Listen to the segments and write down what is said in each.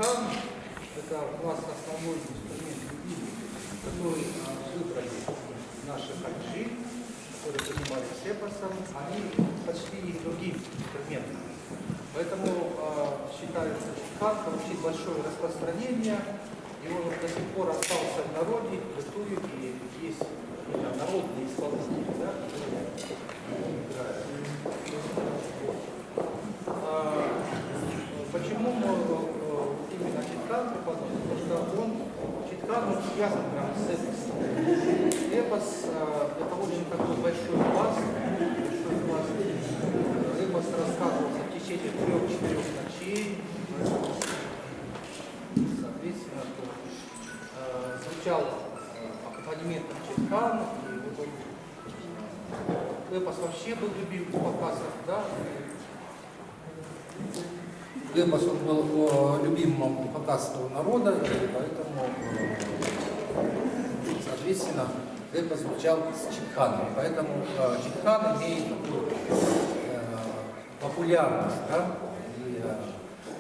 Читкан – это у нас основной инструмент, который выбрали наши хаджи, которые занимались эпосом, они сочли их другим инструментом. Поэтому считают, что Читкан получил большое распространение, и он до сих пор остался в народе, бытует, и есть народные исполнители, да, которые играют. Почему именно Читкан преподносит? Потому что Читкан связан прямо с эпосом. Эпос это очень такой большой пласт. Эпос рассказывался в течение 3-4 ночей. Соответственно, звучал аккомпанементом Читкан, и эпос вообще был любим в показах, да? Эпос он был любимым показского народа, и поэтому, соответственно, эпос звучал с Читканом. Поэтому Читкан имеет такую популярность, да?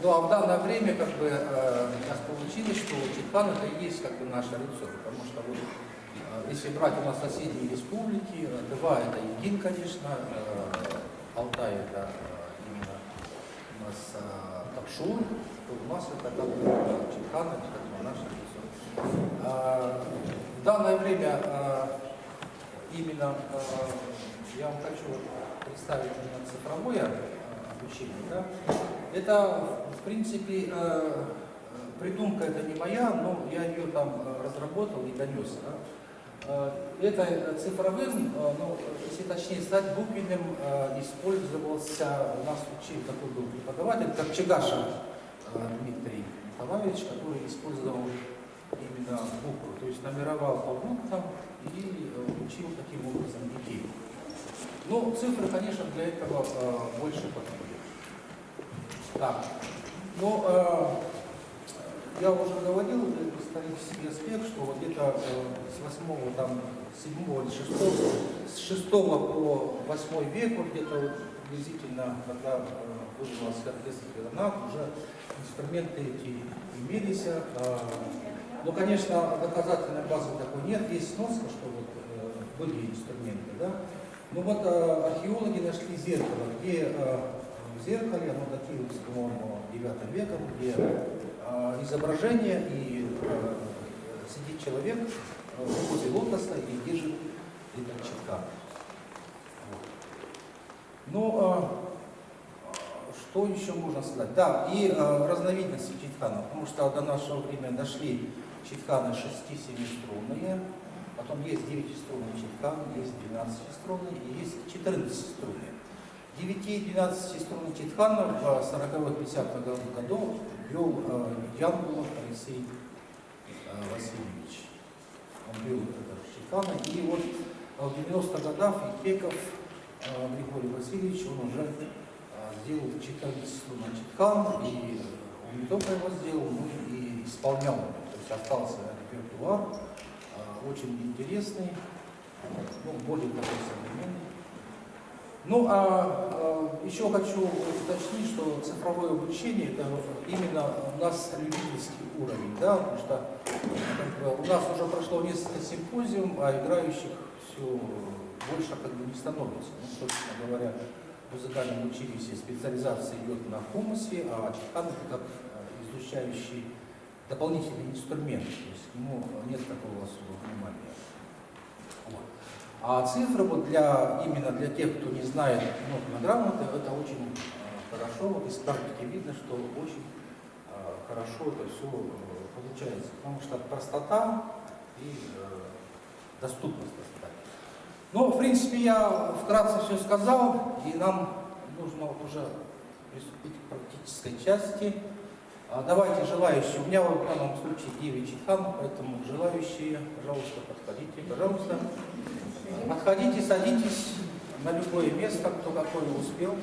Ну а в данное время как бы у нас получилось, что Читкан это и есть как бы наше лицо, потому что вот, если брать у нас соседние республики, Тыва это Егин, конечно, Алтай это именно у нас Такшур, то у нас это как бы Читкан, это как бы наше лицо. В данное время именно я вам хочу представить именно цифровое обучение, да? Это, в принципе, придумка это не моя, но я ее там разработал и донес. Да? Это цифровым, ну, если точнее стать буквенным, использовался, у нас учил такой был преподаватель, как Чегаша Дмитрий Николаевич, который использовал именно букву, то есть номеровал по буквам и учил таким образом детей. Но цифры, конечно, для этого больше подходят. Так, ну, я уже говорил, исторический аспект, что вот где-то с 8, там, 7 или 6, с 6 по 8 век, вот где-то вот, приблизительно, когда выживалась соответственно гранат, уже инструменты эти имелись. Но, конечно, доказательной базы такой нет, есть сноска, что вот, были инструменты, да. Ну вот археологи нашли зеркало, где в зеркале, оно датируется, по-моему, 9 веком, где изображение и сидит человек в позе лотоса и держит этот Читкан. Вот. Ну, что еще можно сказать? Да, и разновидности Читкана, потому что до нашего времени дошли Читканы 6-7-струнные, потом есть 9-струнный Читкан, есть 12-струнный и есть 14-струнный. 9-12-струнный Читкан в 40-50-х годах вел Янгулов Алексей Васильевич. Он вел этот Читкан, и вот в 90-х годах Ипеков Григорий Васильевич, он уже сделал 14-струнный Читкан, и он не только его сделал, но и исполнял. То есть остался репертуар, очень интересный, ну, более такой современный. Ну, еще хочу уточнить, что цифровое обучение это именно у нас любительский уровень, да, потому что у нас уже прошло несколько симпозиумов, а играющих все больше как бы не становится. Ну, собственно говоря, в музыкальном училище специализация идет на хумусе, а Читкан это как изучающий дополнительный инструмент, то есть к нему нет такого особого внимания. Вот. А цифры вот именно для тех, кто не знает нотно грамоты, это очень хорошо. Вот из практики видно, что очень хорошо это все получается, потому что простота и доступность. Ну, в принципе, я вкратце все сказал, и нам нужно вот уже приступить к практической части. Давайте желающие, у меня в данном случае 9 Читкан, поэтому желающие, пожалуйста, подходите, пожалуйста. Подходите, садитесь на любое место, кто какой успел.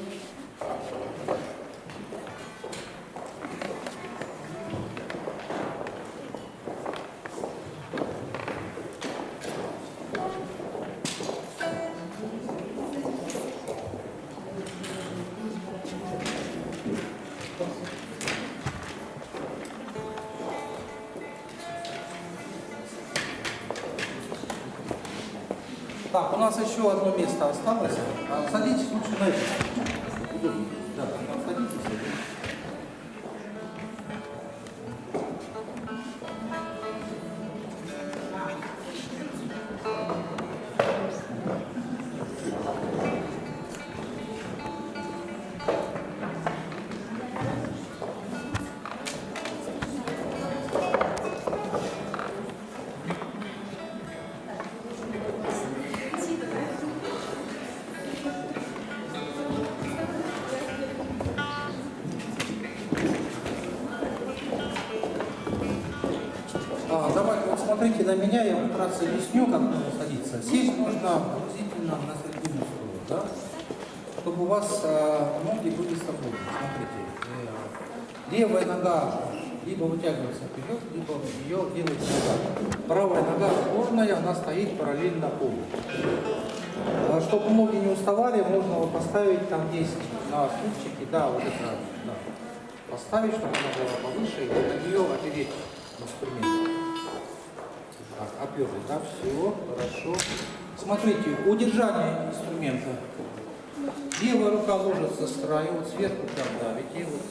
Так, у нас еще одно место осталось. Садитесь лучше на это. Удобнее. Да, садитесь. Давайте вот смотрите на меня, я как раз объясню, как нужно садиться. Сесть нужно приблизительно на середину стула, да? Чтобы у вас ноги были свободны. Смотрите, левая нога либо вытягивается вперед, либо ее делается назад. Правая нога опорная, она стоит параллельно полу. Чтобы ноги не уставали, можно вот поставить там 10 на стульчике, да, вот это, да. Поставить, чтобы она была повыше, и на нее опереть инструмент. Так, оперли, да, все, хорошо. Смотрите, удержание инструмента. Левая рука ложится с краю, вот сверху прям давите, вот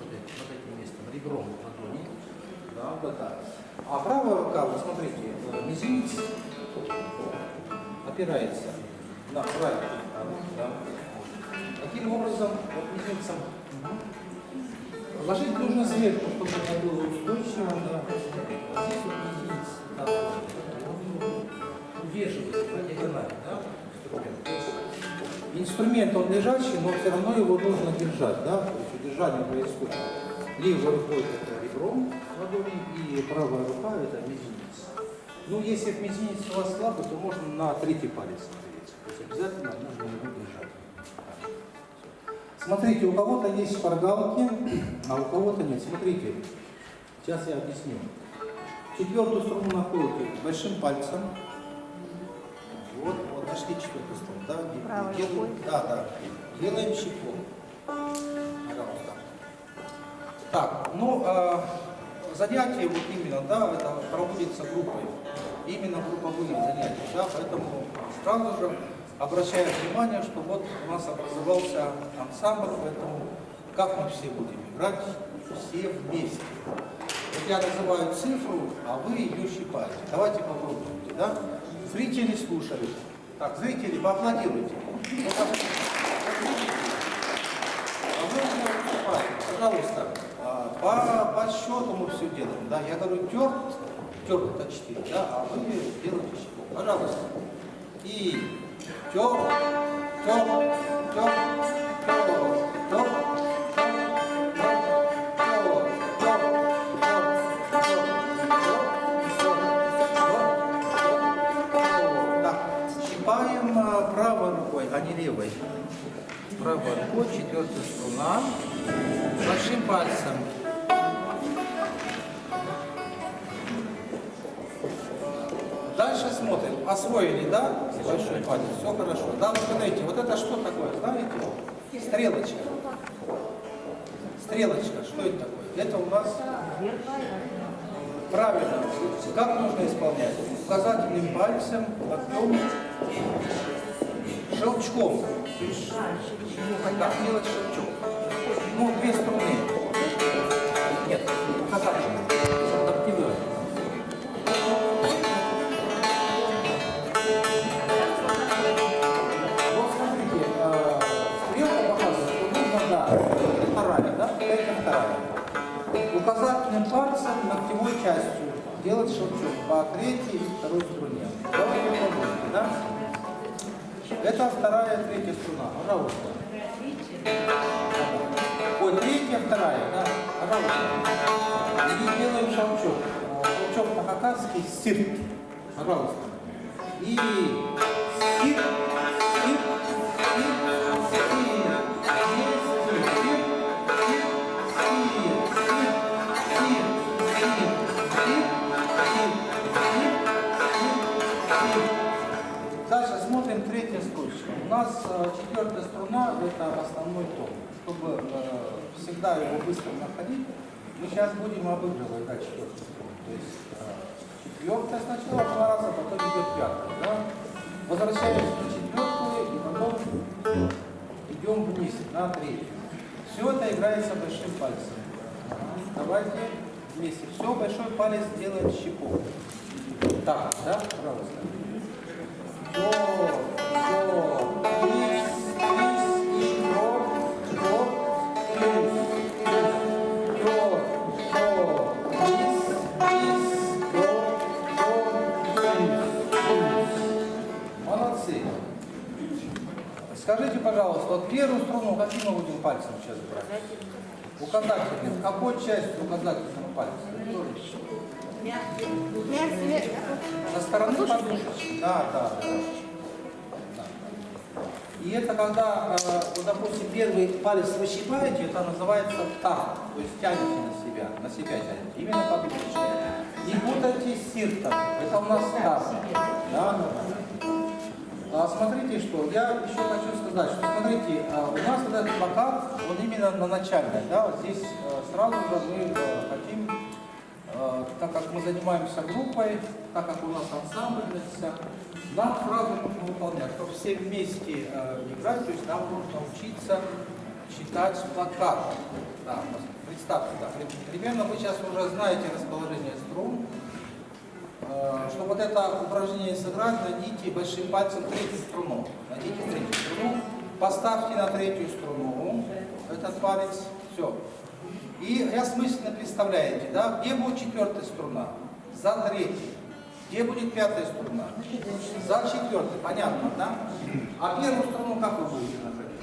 этим местом, ребром ладони. Да, вот так. А правая рука, вот смотрите, мизинец опирается на край. Да. Таким образом, вот мизинцем ложить нужно сверху, чтобы это было устойчиво. Да. Здесь вот мизинец, да, удерживается на диагонали, да, инструмент. Он лежачий, но все равно его нужно держать, да, то есть удержание происходит. Левой рукой это ребром ладони, и правая рука это мизинец. Ну, если мизинец у вас слабый, то можно на третий палец опереться. То есть обязательно нужно его держать. Смотрите, у кого-то есть шпаргалки, а у кого-то нет. Смотрите, сейчас я объясню. Четвертую струну находите большим пальцем. Вот нашли четвертую струну, да? Делаем, да. Делаем щипок. Пожалуйста. Так, ну, занятие вот именно, да, это проводится группой. Именно групповые занятия, да, поэтому сразу же обращаю внимание, что вот у нас образовался ансамбль, поэтому как мы все будем играть? Все вместе. Вот я называю цифру, а вы ее щипаете. Давайте попробуем, да? Зрители слушают. Так, зрители, поаплодируйте. А вы уже щипаете, пожалуйста. По счету мы все делаем, да? Я говорю, терт это 4, да? А вы делаете щипок. Пожалуйста. И терт. Щипаем правой рукой, а не левой. Правой рукой, четвертая струна. Большим пальцем. Дальше смотрим. Освоили, да? Большой палец. Все хорошо. Да, вот смотрите, вот это что такое, знаете? Стрелочка. Стрелочка, что это такое? Это у нас... Правильно. Как нужно исполнять? Указательным пальцем, локтем, щелчком. Как делать щелчок? Ну, 2 струны. Нет, указательным. Активируем. Вот смотрите, стрелка показывает, что нужно, да, вторая, да? Это вторая. Указательным пальцем, ногтевой частью делать щелчок по третьей и второй струне. Да? Это вторая, третья струна. Пожалуйста. Ой, третья, вторая, да? Пожалуйста. И делаем щелчок. Щелчок по-хакасски сир. Пожалуйста. И сир, сир, сир, Дальше смотрим третья строчка. У нас четвертая струна – это основной тон. Чтобы всегда его быстро находить, мы сейчас будем обыгрывать четвертую струну. То есть четвертая сначала 2 раза, потом идет 5-я. Да? Возвращаемся на 4-ю и потом идем вниз на 3-ю. Все это играется большим пальцем. Давайте вместе. Все, большой палец делает щепок. Так, да, пожалуйста. Все, вниз, вниз, и вперед, вперед, вниз, вперед, вниз, вниз, вниз. Молодцы. Скажите, пожалуйста, вот первую струну каким мы будем пальцем сейчас брать? Указательным. В какой части указательного пальца? Со стороны подушечки. Да. И это когда, вот, допустим, первый палец вы щипаете, это называется тар, то есть тянете на себя тянете, именно подушечки. Не путайте с сиртом, это у нас тар. Да. Смотрите, что я еще хочу сказать, что смотрите, у нас вот этот плакат, он именно на начальной, да, вот здесь сразу же мы хотим, так как мы занимаемся группой, так как у нас ансамбль, нам сразу нужно выполнять, чтобы все вместе играть, то есть нам нужно учиться читать с плаката. Да, представьте, да, примерно вы сейчас уже знаете расположение струн. Чтобы вот это упражнение сыграть, найдите большим пальцем 3-ю струну. Найдите 3-ю струну, поставьте на 3-ю струну этот палец, все. И осмысленно представляете, да, где будет 4-я струна? За 3-й. Где будет 5-я струна? За 4-й, понятно, да? А первую струну как вы будете находить?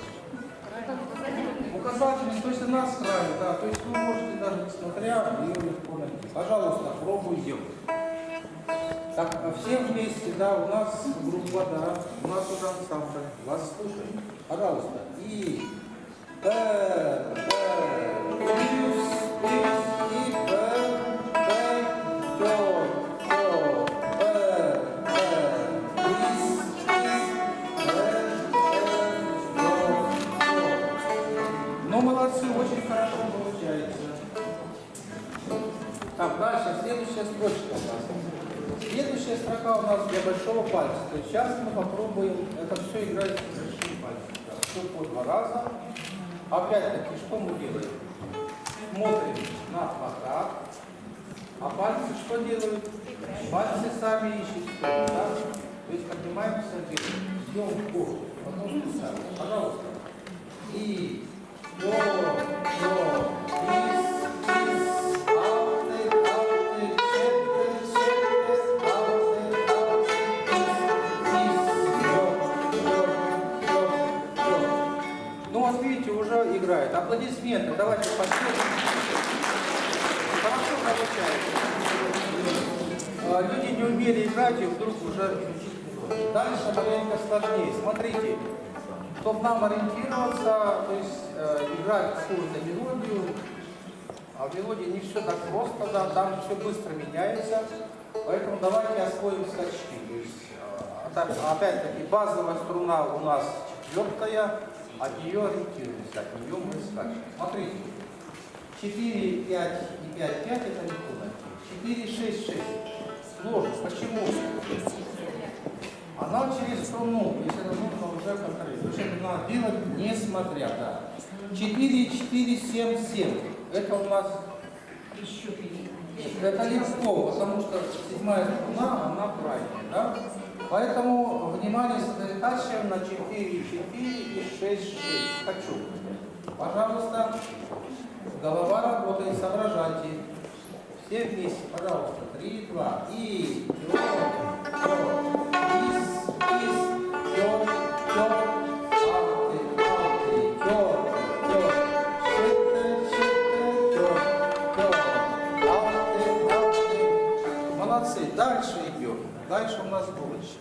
Указательный, то есть она с краю, да, то есть вы можете даже несмотря ее легко найти. Пожалуйста, пробуйте. Так, все вместе, да, у нас группа, да, у нас уже ансамбль, вас слушаем. Пожалуйста. И П, плюс, и П, ну, молодцы, очень хорошо получается. Так, дальше, следующая строчка у нас. Следующая строка у нас для большого пальца. То есть сейчас мы попробуем, это все играет с большим пальцем. Да, все по 2 раза. Опять-таки, что мы делаем? Смотрим на плакат. А пальцы что делают? Пальцы сами ищут. Да? То есть поднимаемся вверх. Ждем в гору. Потом писаем. Пожалуйста. И до, играет. Аплодисменты. Давайте поспорим. Хорошо получается. Люди не умели играть и вдруг уже учить не будут. Дальше маленько сложнее. Смотрите, чтобы нам ориентироваться, то есть играть какую-то мелодию, а в мелодии не все так просто, да, там все быстро меняется. Поэтому давайте освоим скачки. То есть, опять-таки, базовая струна у нас 4-я. От нее ориентируемся, от нее мы скачем. Смотрите, 4, 5 и 5, 5 это легко найти. 4, 6, 6. Сложно. Почему? Она через струну, если это нужно уже контролировать. То есть это надо делать несмотря, да. 4, 4, 7, 7. Это у нас это легко, потому что 7-я струна, она крайняя, да? Поэтому внимание сосредотачиваем на 4, 4 и 6, 6. Хочу. Пожалуйста, голова работает, соображайте. Все вместе, пожалуйста. 3, 2. И молодцы. Дальше идем. Дальше у нас булочки.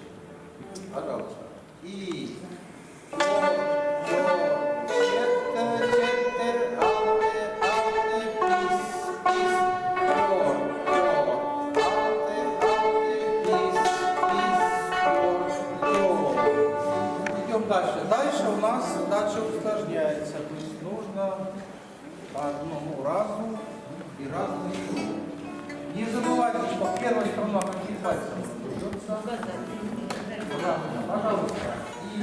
Пожалуйста. И идем дальше. Дальше у нас задача усложняется. То есть нужно по одному разу и разу. Не забывайте, что первая струна пальцем придется. Пожалуйста. И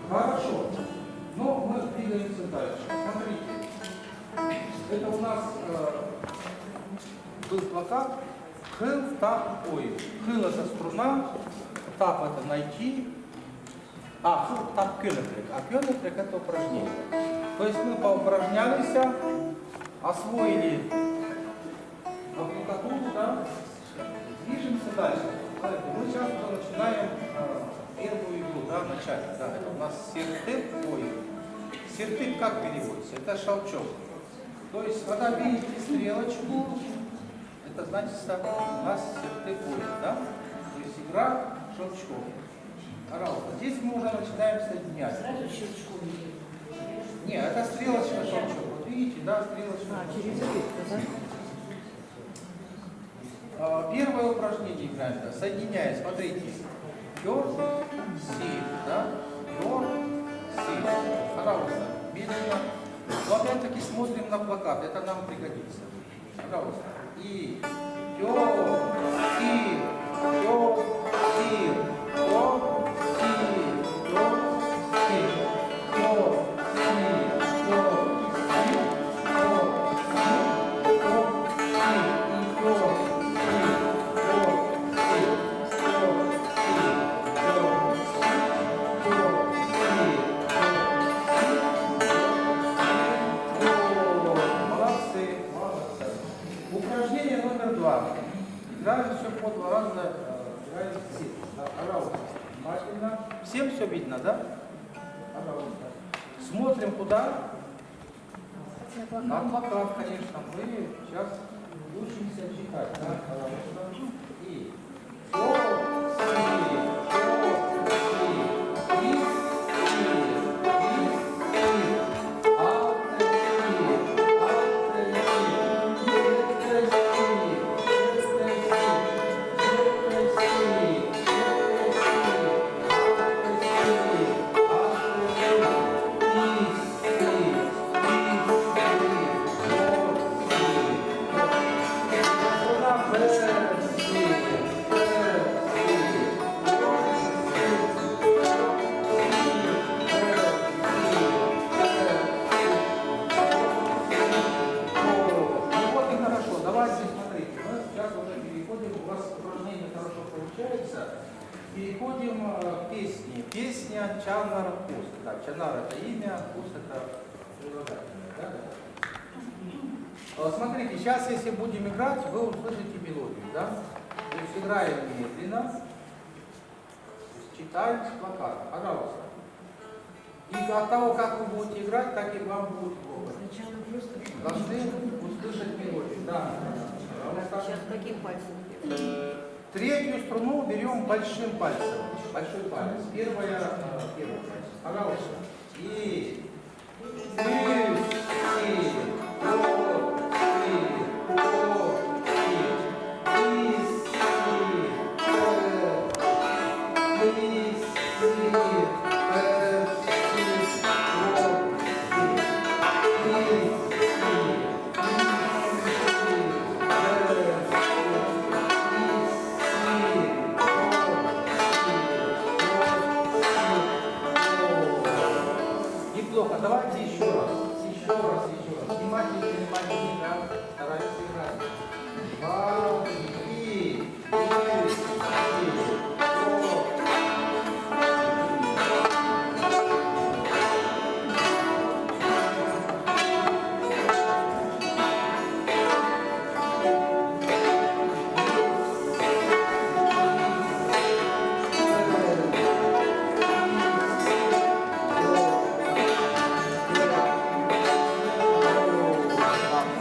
хорошо. Но мы двигаемся дальше. Смотрите. Это у нас был плакат «Хыл, тап, ой». Хыл – это струна, тап – это найти, хыл, тап, кёнетрик. А кёнетрик – это упражнение. То есть мы поупражнялись, освоили аппликатуру, да? Движемся дальше. Мы сейчас уже начинаем первую игру, да, начать. Да, это у нас сертып, ой. Сертып как переводится? Это шалчок. То есть, когда видите стрелочку, это значит, что у нас сертып, ой, да? То есть игра шалчком. Пожалуйста, здесь мы уже начинаем соединять. Сразу щелчком. Нет, это стрелочка шалчок. Вот видите, да, стрелочка. Через клетку, да? Первое упражнение играем, да, соединяя, смотрите, кёр, си, да, кёр, си, пожалуйста, медленно, но опять-таки смотрим на плакат, это нам пригодится, пожалуйста, и кёр, си, кёр, си, кёр, си, кёр, си, кёр, си, кёр, Упражнение номер 2. Играем все по 2 раза. Играем все. Да, пожалуйста, внимательно. Всем все видно, да? Пожалуйста. Смотрим куда? На плакат, конечно. Мы сейчас учимся читать. Да? Пожалуйста. И переходим к песне. Песня Чанар Пуст. Да, Чанар это имя, Пуст это прилагательное. Да? Смотрите, сейчас если будем играть, вы услышите мелодию. Да? То есть играем медленно, читаем с плаката. Пожалуйста. И от того, как вы будете играть, так и вам будет голос. Сначала просто Должны услышать мелодию. Да. Сейчас каким пальцем? Третью струну берем большим пальцем. Большой палец. Первая. Пожалуйста. И. Неплохо. Давайте еще раз. Еще раз. Внимательно, да? Старайтесь играть. 2, 3,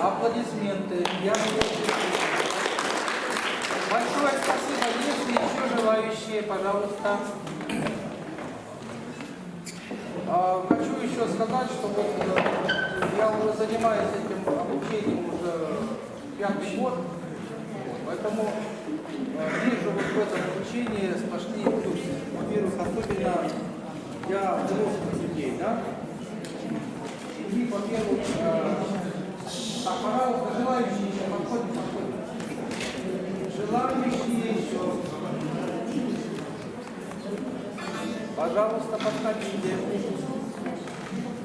Аплодисменты. Большое спасибо. Есть ли еще желающие, пожалуйста. Хочу еще сказать, что вот я уже занимаюсь этим обучением уже 5-й год. Вот. Поэтому вижу вот в этом обучении сплошные плюсы. Во-первых, особенно для взрослых людей, да? И, во-первых, так, пожалуйста, желающие еще подходят. Желающие еще. Пожалуйста, подходите.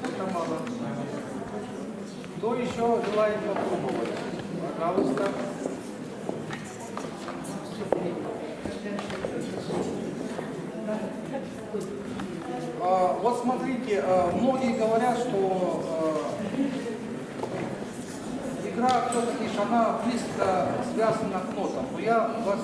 Это мало. Кто еще желает попробовать? Пожалуйста. Вот смотрите, многие говорят, что игра все-таки она близко связана к нотам. Но я вас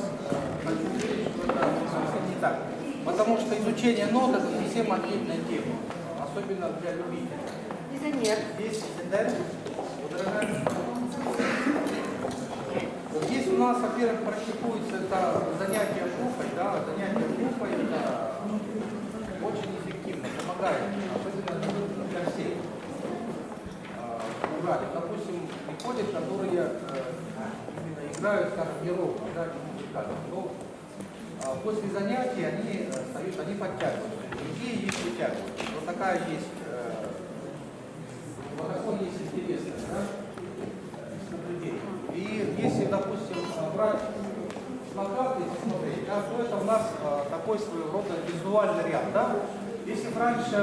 хочу уверить, что это совсем не так. Потому что изучение нот это совсем отдельная тема, особенно для любителей. Нет. Здесь, да? Вот здесь у нас, во-первых, практикуется это занятие группой, да, занятие группой это очень эффективно, помогает, особенно для всех. Допустим, приходят, которые именно играют, скажем, неровно, да, не музыкально, но после занятий они встают, они подтягиваются, другие их вытягивают. Вот такая есть, вот такой есть интересный, да, наблюдение. И если, допустим, брать плакаты и посмотреть, да, то это у нас такой своего рода визуальный ряд, да. Если раньше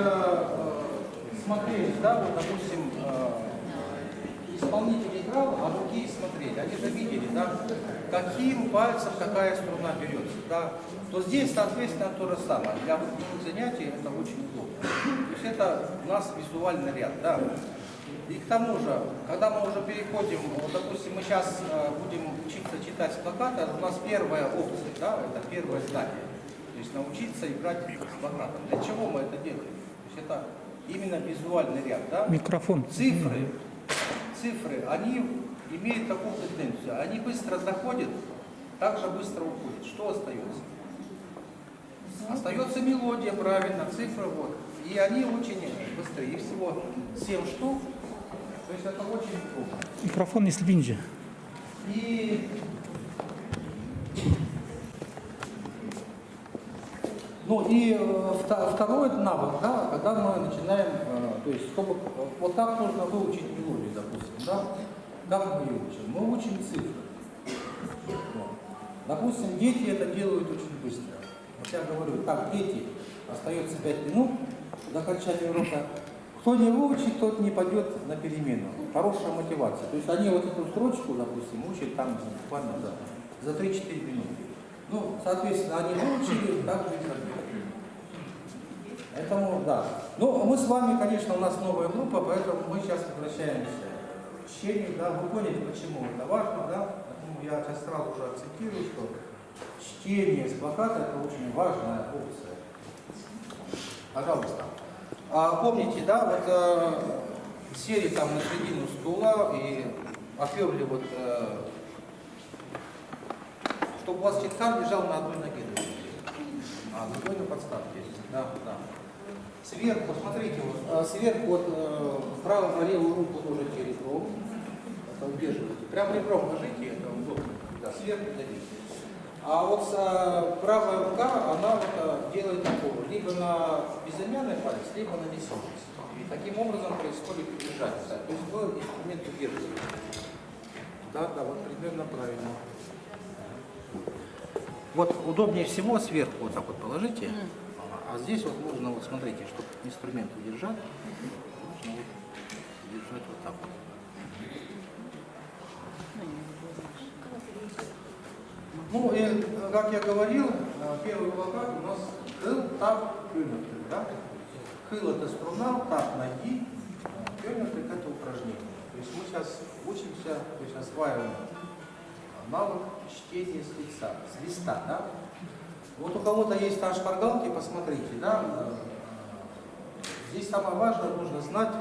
смотрели, да, вот, допустим, исполнитель играл, а другие смотрели, они же видели, да, каким пальцем какая струна берется, да, то здесь, соответственно, то же самое. Для вот таких занятий это очень удобно. То есть это у нас визуальный ряд, да. И к тому же, когда мы уже переходим, вот, допустим, мы сейчас будем учиться читать с плаката, у нас первая опция, да, это первое знание. То есть научиться играть с плакатом. Для чего мы это делаем? То есть это именно визуальный ряд, да. Микрофон. Цифры, они имеют такую тенденцию. Они быстро заходят, также быстро уходят. Что остается? Остается мелодия, правильно, цифры, вот. И они очень быстрые. Их всего 7 штук. То есть это очень трудно. Микрофон из Винджи. И ну и второй навык, да, когда мы начинаем, то есть чтобы вот как нужно выучить мелодию, допустим, да, как мы ее учим? Мы учим цифры. Вот. Допустим, дети это делают очень быстро. Вот я говорю, так, дети, остается 5 минут до окончания урока. Кто не выучит, тот не пойдет на перемену. Хорошая мотивация. То есть они вот эту строчку, допустим, учат там буквально за 3-4 минуты. Ну, соответственно, они выучили, так же и пойдет. Поэтому, да. Ну, мы с вами, конечно, у нас новая группа, поэтому мы сейчас возвращаемся к чтению, да. Вы поняли, почему это важно, да? Поэтому я сейчас сразу же акцентирую, что чтение с плаката это очень важная опция. Пожалуйста. Помните, да, вот сели там на середину стула и оперли вот, чтобы у вас читкар лежал на одной ноге, а другой на подставке. Да, да. Сверху, смотрите, вот, сверху вот правую на левую руку ложите ребром, это удерживаете. Прям ребром ложите, это удобно. Да, сверху давите. А вот правая рука, она вот делает опору либо на безымянный палец, либо на висок. И таким образом происходит удержание. То есть вы инструмент удерживаете. Да, да, вот примерно правильно. Вот удобнее всего сверху вот так вот положите, а здесь вот нужно, вот смотрите, чтобы инструмент удержать, нужно вот держать вот так вот. Ну и, как я говорил, первый плакат у нас хыл, тап, кюнертик, да? Хыл это струна, тап ноги, кюнертик это упражнение. То есть мы сейчас учимся, то есть осваиваем навык чтения с листа, да? Вот у кого-то есть там шпаргалки, посмотрите, да? Здесь самое важное, нужно знать,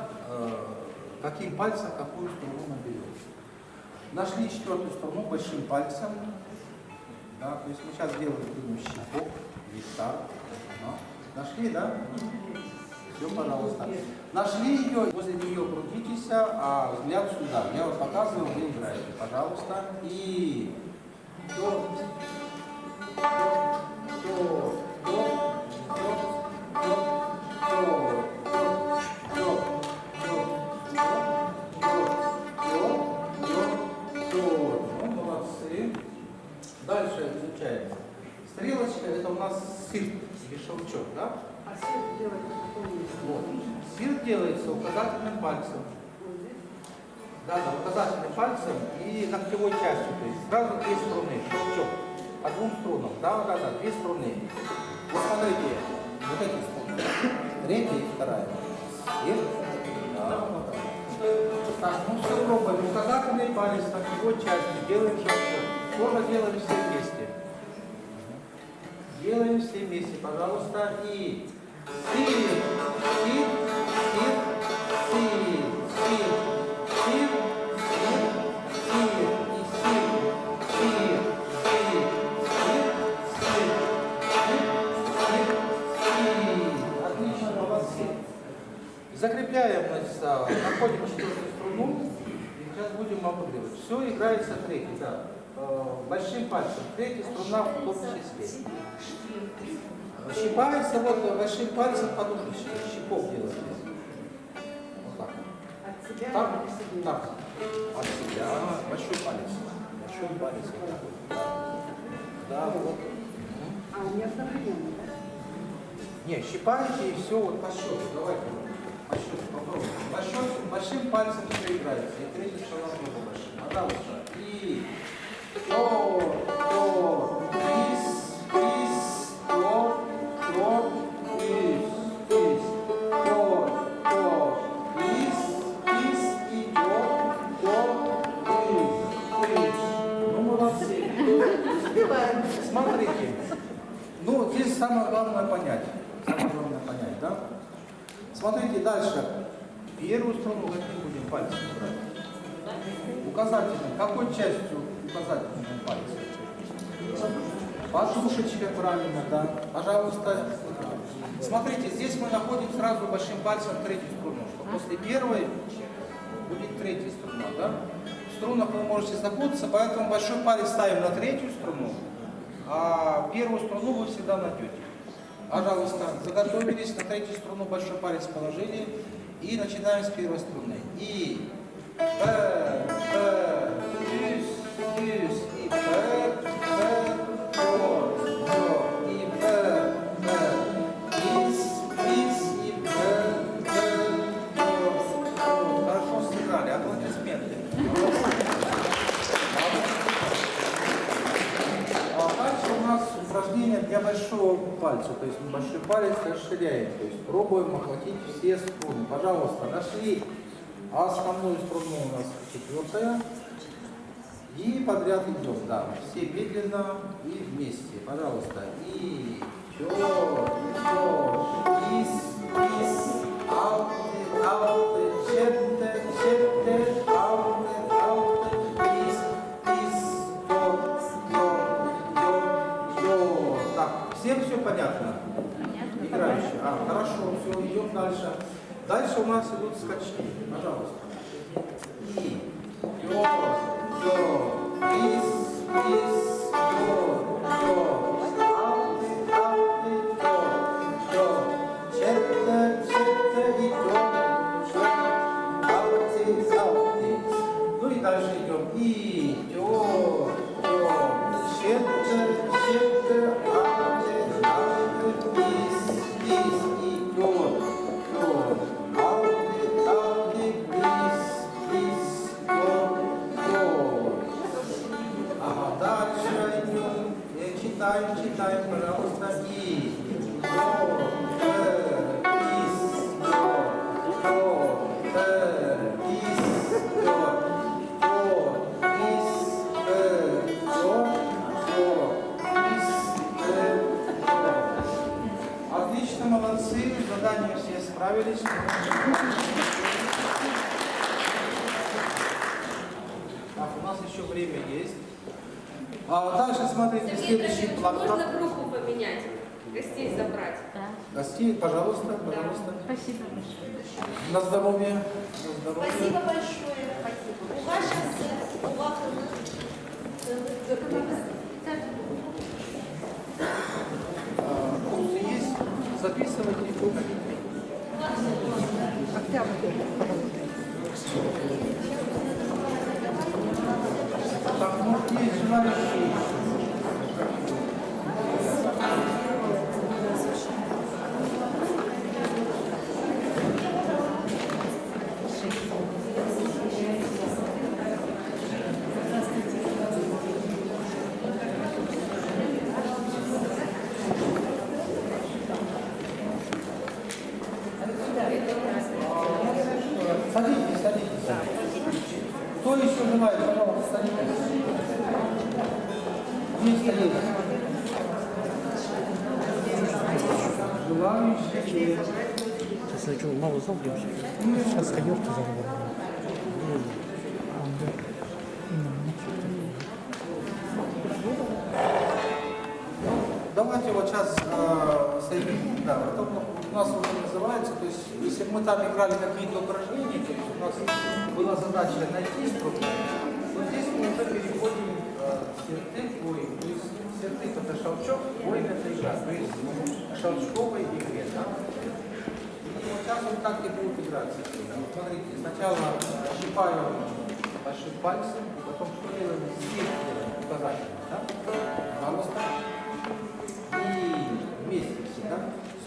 каким пальцем какую струну мы берем. Нашли четвертую струну большим пальцем. Да, то есть мы сейчас делаем щипок, листа. Да. Нашли, да? Все, пожалуйста. Нашли ее, возле нее крутитесь, а взгляд сюда. Я вот показываю, вы играете. Пожалуйста. И до, дальше изучаем. Стрелочка это у нас сыр или шелчок, да? А свет делать на каком месте? Вот. Сыр делается указательным пальцем. Да, указательным пальцем и ногтевой частью. То есть сразу две струны, шелчок. По двум струнам. Да, две струны. Вот смотрите, вот эти струны. Третья и вторая. Есть? Да, вот так. Так, ну все, пробуем. Указательный палец ногтевой частью. Делаем шелчок. Тоже делаем все вместе. Делаем все вместе, пожалуйста. И сыр, сыр, сыр, сыр, сыр, сыр, сыр, и сыр, сыр, сыр, сыр, сыр, сыр. Отлично, молодцы. Закрепляем, значит, находим четвертую струну. И сейчас будем обыгрывать. Все играется третий, да. Большим пальцем. Третья струна в том числе. Щипается вот большим пальцем подушечки. Щипок делается. Вот так. От себя Так, или себе? так. От себя. Большой палец. Большой палец. Вот так вот. Да, вот. А, не одновременно, да? Не, щипаете и все вот по счету. Давайте. По счету попробуем. Большим пальцем все играется. И третья сторона тоже большим. Пожалуйста. И до, из, до, из, и из. Ну, молодцы. Успеваем. Смотрите. Ну, здесь самое главное понять. Самое главное понять, да? Смотрите дальше. Первую струну каким будем пальцем брать? Указательным. Какой частью указательным пальцем? Подушечка, правильно, да. Пожалуйста. Смотрите, здесь мы находим сразу большим пальцем третью струну, что после первой будет третья струна, да? В струнах вы можете запутаться, поэтому большой палец ставим на третью струну, а первую струну вы всегда найдете. Пожалуйста, заготовились, на третью струну большой палец положили и начинаем с первой струны. И и Хорошо сыграли, аплодисменты. Дальше у нас упражнение для большого пальца, то есть большой палец расширяем, то есть пробуем охватить все струны. Пожалуйста, нашли основную струну у нас четвертая. И подряд идем, да, все медленно и вместе, пожалуйста. И ауте, четте, ауте, Так, всем все понятно? Играющие. Хорошо, все, идем дальше. Дальше у нас идут скачки, пожалуйста. И Ну и дальше идем. И читаем, пожалуйста, и Отлично, молодцы, задания все справились. Так, у нас еще время есть. Дальше смотрите, Сергей следующий Трофимович, план. можно группу поменять, гостей забрать? Да. гостей, пожалуйста, пожалуйста. Спасибо большое. На здоровье. На здоровье. Спасибо большое. У вас сейчас Курсы есть? Записывайте. Октябрь. Так, может, есть желающие? Садитесь, садитесь. Кто еще желает, пожалуйста, садитесь. Есть садитесь. Желающие. Сейчас я что, мало залпимся. Сейчас ходёшь, ты заработал. Давайте вот сейчас соединим, да, это у нас уже называется, то есть если мы там играли какие-то упражнения, то есть у нас была задача найти структуру, то здесь мы уже переходим сертык, то есть сертык это шалчок, воин это игра, то есть шалчковой игре, да. И вот сейчас он так и будет играться. Вот смотрите, сначала щипаю большим пальцем, потом что делаем? Здесь делаем, указательно, да? Пожалуйста. И вместе всегда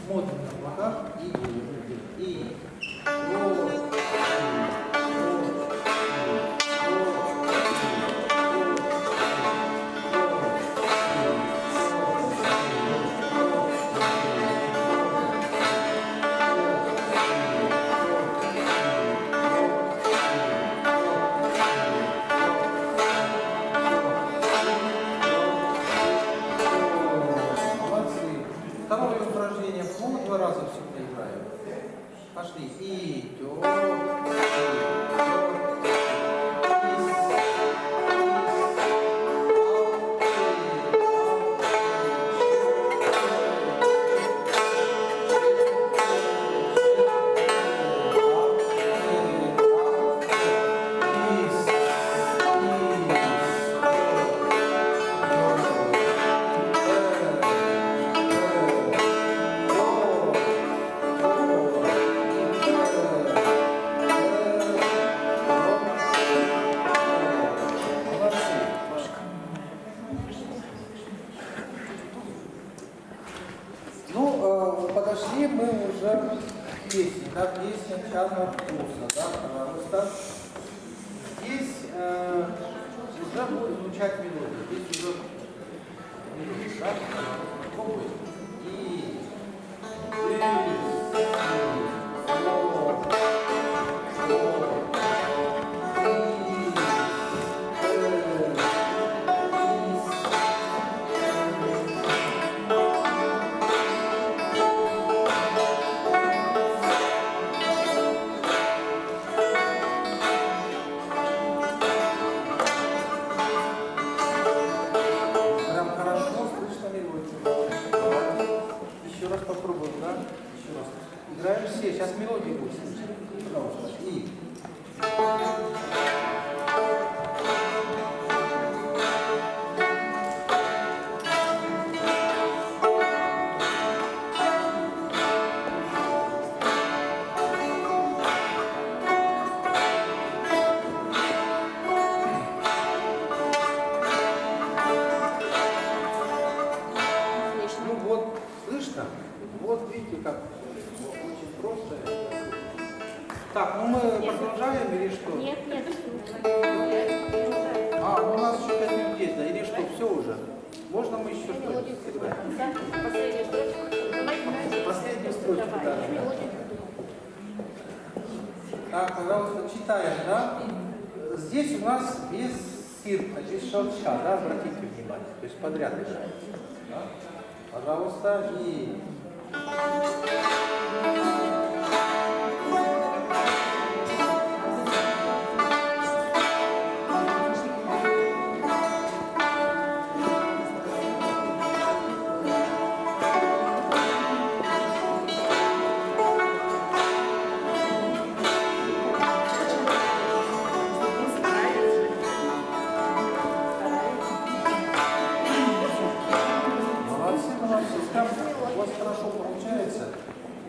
смотрим на боках и второе упражнение. Мы два раза все проиграем. Пошли. И подошли мы уже к песне, да, песня «Чарного вкуса», да, пожалуйста. Здесь уже будет звучать мелодия, здесь уже мелодия, да, попробуем. Прям хорошо слышно мелодию. Еще раз попробуем, да? Еще раз. Играем все. Сейчас мелодию будет слышно. Пожалуйста. И. Ну вот, слышно? Вот видите, как очень просто. Так, ну мы продолжаем или что? Нет. А, ну у нас еще 5 минут есть, да? Или что, все уже? Можно мы еще что-нибудь сыграем? Последнюю строчку. Последнюю строчку, да. Так, пожалуйста, читаем, да? Здесь у нас без сирка, без шалча, да? Обратите внимание, то есть подряд играем. Да? Пожалуйста, и...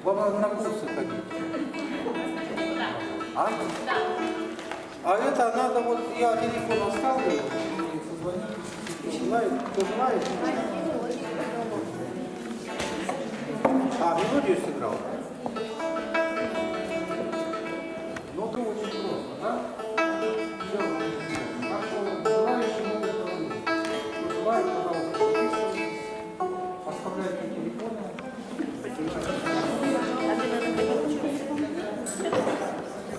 Вам надо на курсы ходить. А? А это надо вот, я телефон оставлю, и созвонитесь, знает, кто знает. А, мелодию сыграл? Ну, это очень просто, да? Все. Так что желающие могут позвонить. Желаю, пожалуйста, записывайтесь, оставляйте телефоны.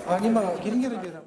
А, нема, Генгер